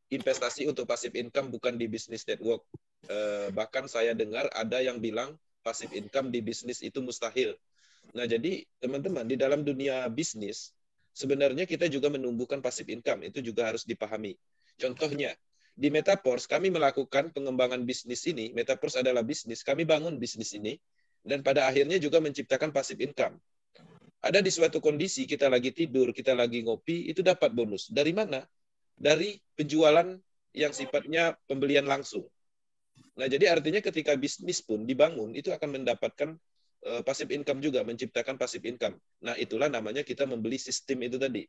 investasi untuk passive income bukan di bisnis network. Bahkan saya dengar ada yang bilang passive income di bisnis itu mustahil. Nah, jadi teman-teman, di dalam dunia bisnis, sebenarnya kita juga menumbuhkan passive income. Itu juga harus dipahami. Contohnya, di Metaverse, kami melakukan pengembangan bisnis ini. Metaverse adalah bisnis. Kami bangun bisnis ini. Dan pada akhirnya juga menciptakan passive income. Ada di suatu kondisi, kita lagi tidur, kita lagi ngopi, itu dapat bonus. Dari mana? Dari penjualan yang sifatnya pembelian langsung. Nah, jadi artinya ketika bisnis pun dibangun, itu akan mendapatkan passive income juga, menciptakan passive income. Nah, itulah namanya kita membeli sistem itu tadi.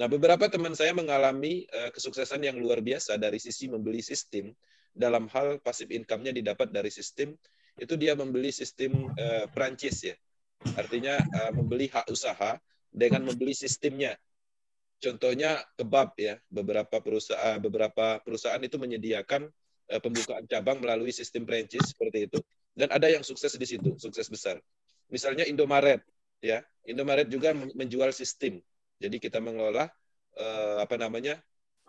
Nah, beberapa teman saya mengalami kesuksesan yang luar biasa dari sisi membeli sistem. Dalam hal passive income-nya didapat dari sistem, itu dia membeli sistem franchise ya. Artinya membeli hak usaha dengan membeli sistemnya. Contohnya kebab ya, beberapa perusahaan itu menyediakan pembukaan cabang melalui sistem franchise seperti itu, dan ada yang sukses di situ, sukses besar. Misalnya Indomaret ya, Indomaret juga menjual sistem. Jadi kita mengelola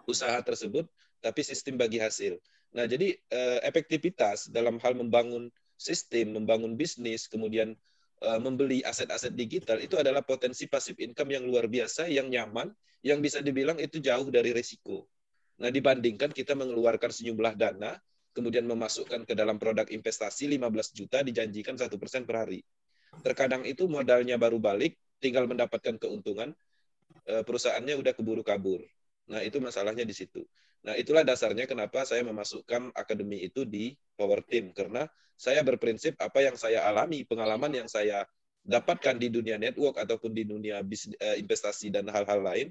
usaha tersebut, tapi sistem bagi hasil. Nah, jadi efektivitas dalam hal membangun sistem, membangun bisnis, kemudian membeli aset-aset digital itu adalah potensi passive income yang luar biasa, yang nyaman, yang bisa dibilang itu jauh dari risiko. Nah, dibandingkan kita mengeluarkan sejumlah dana, kemudian memasukkan ke dalam produk investasi 15 juta, dijanjikan 1% per hari. Terkadang itu modalnya baru balik, tinggal mendapatkan keuntungan, perusahaannya udah keburu kabur. Nah, itu masalahnya di situ. Nah, itulah dasarnya kenapa saya memasukkan akademi itu di Power Team, karena saya berprinsip apa yang saya alami, pengalaman yang saya dapatkan di dunia network ataupun di dunia investasi dan hal-hal lain,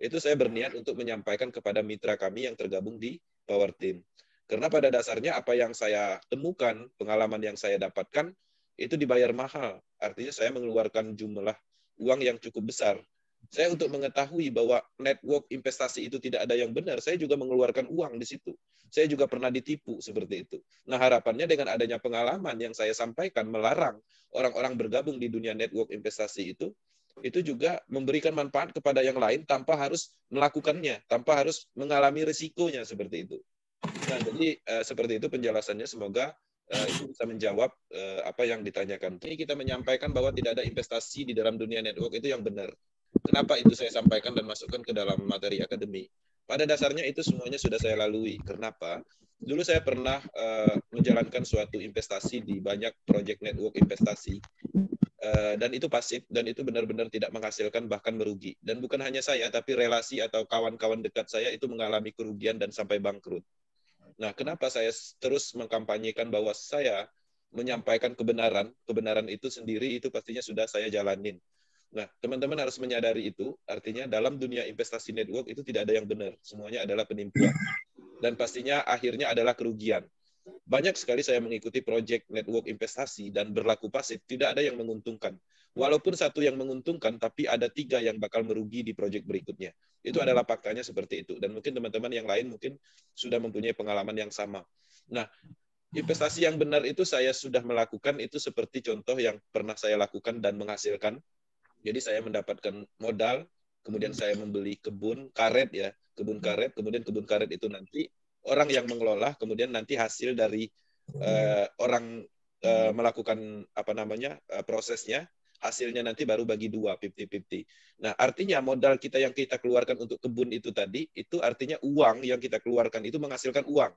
itu saya berniat untuk menyampaikan kepada mitra kami yang tergabung di Power Team. Karena pada dasarnya apa yang saya temukan, pengalaman yang saya dapatkan, itu dibayar mahal. Artinya saya mengeluarkan jumlah uang yang cukup besar. Saya untuk mengetahui bahwa network investasi itu tidak ada yang benar, saya juga mengeluarkan uang di situ. Saya juga pernah ditipu seperti itu. Nah, harapannya dengan adanya pengalaman yang saya sampaikan melarang orang-orang bergabung di dunia network investasi itu juga memberikan manfaat kepada yang lain tanpa harus melakukannya, tanpa harus mengalami risikonya seperti itu. Nah, jadi seperti itu penjelasannya. Semoga itu bisa menjawab apa yang ditanyakan. Ini kita menyampaikan bahwa tidak ada investasi di dalam dunia network itu yang benar. Kenapa itu saya sampaikan dan masukkan ke dalam materi akademi? Pada dasarnya itu semuanya sudah saya lalui. Kenapa? Dulu saya pernah menjalankan suatu investasi di banyak project network investasi. Dan itu pasif, dan itu benar-benar tidak menghasilkan, bahkan merugi. Dan bukan hanya saya, tapi relasi atau kawan-kawan dekat saya itu mengalami kerugian dan sampai bangkrut. Nah, kenapa saya terus mengkampanyekan bahwa saya menyampaikan kebenaran, kebenaran itu sendiri itu pastinya sudah saya jalanin. Nah, teman-teman harus menyadari itu, artinya dalam dunia investasi network itu tidak ada yang benar, semuanya adalah penipuan. Dan pastinya akhirnya adalah kerugian. Banyak sekali saya mengikuti proyek network investasi dan berlaku pasif, tidak ada yang menguntungkan. Walaupun satu yang menguntungkan, tapi ada 3 yang bakal merugi di proyek berikutnya. Itu adalah faktanya seperti itu. Dan mungkin teman-teman yang lain mungkin sudah mempunyai pengalaman yang sama. Nah, investasi yang benar itu saya sudah melakukan, itu seperti contoh yang pernah saya lakukan dan menghasilkan. Jadi saya mendapatkan modal, kemudian saya membeli kebun karet ya, kebun karet, kemudian kebun karet itu nanti orang yang mengelola, kemudian nanti hasil dari orang melakukan prosesnya, hasilnya nanti baru bagi 2, 50-50. Nah, artinya modal kita yang kita keluarkan untuk kebun itu tadi, itu artinya uang yang kita keluarkan itu menghasilkan uang.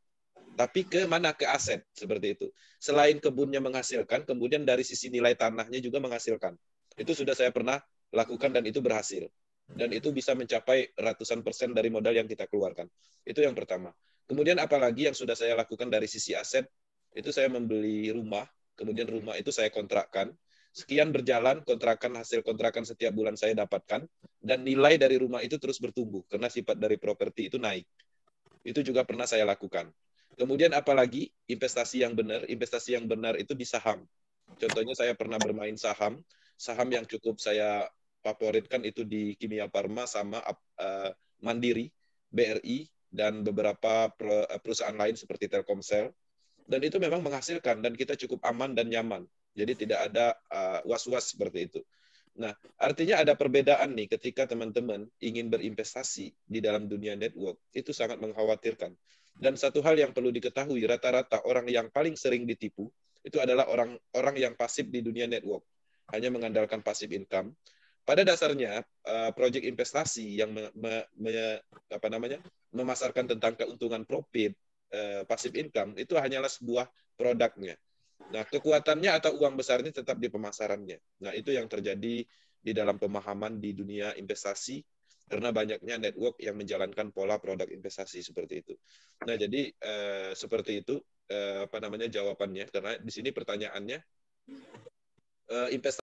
Tapi ke mana? Ke aset, seperti itu. Selain kebunnya menghasilkan, kemudian dari sisi nilai tanahnya juga menghasilkan. Itu sudah saya pernah lakukan dan itu berhasil. Dan itu bisa mencapai ratusan persen dari modal yang kita keluarkan. Itu yang pertama. Kemudian apalagi yang sudah saya lakukan dari sisi aset, itu saya membeli rumah, kemudian rumah itu saya kontrakkan. Sekian berjalan, hasil kontrakan setiap bulan saya dapatkan, dan nilai dari rumah itu terus bertumbuh, karena sifat dari properti itu naik. Itu juga pernah saya lakukan. Kemudian apalagi investasi yang benar itu di saham. Contohnya saya pernah bermain saham yang cukup saya favoritkan itu di Kimia Farma sama Mandiri, BRI, dan beberapa perusahaan lain seperti Telkomsel. Dan itu memang menghasilkan dan kita cukup aman dan nyaman. Jadi tidak ada was-was seperti itu. Nah, artinya ada perbedaan nih ketika teman-teman ingin berinvestasi di dalam dunia network, itu sangat mengkhawatirkan. Dan satu hal yang perlu diketahui, rata-rata orang yang paling sering ditipu itu adalah orang-orang yang pasif di dunia network, hanya mengandalkan passive income. Pada dasarnya, proyek investasi yang memasarkan tentang keuntungan profit, passive income, itu hanyalah sebuah produknya. Nah, kekuatannya atau uang besarnya tetap di pemasarannya. Nah, itu yang terjadi di dalam pemahaman di dunia investasi karena banyaknya network yang menjalankan pola produk investasi seperti itu. Nah, jadi seperti itu jawabannya. Karena di sini pertanyaannya investasi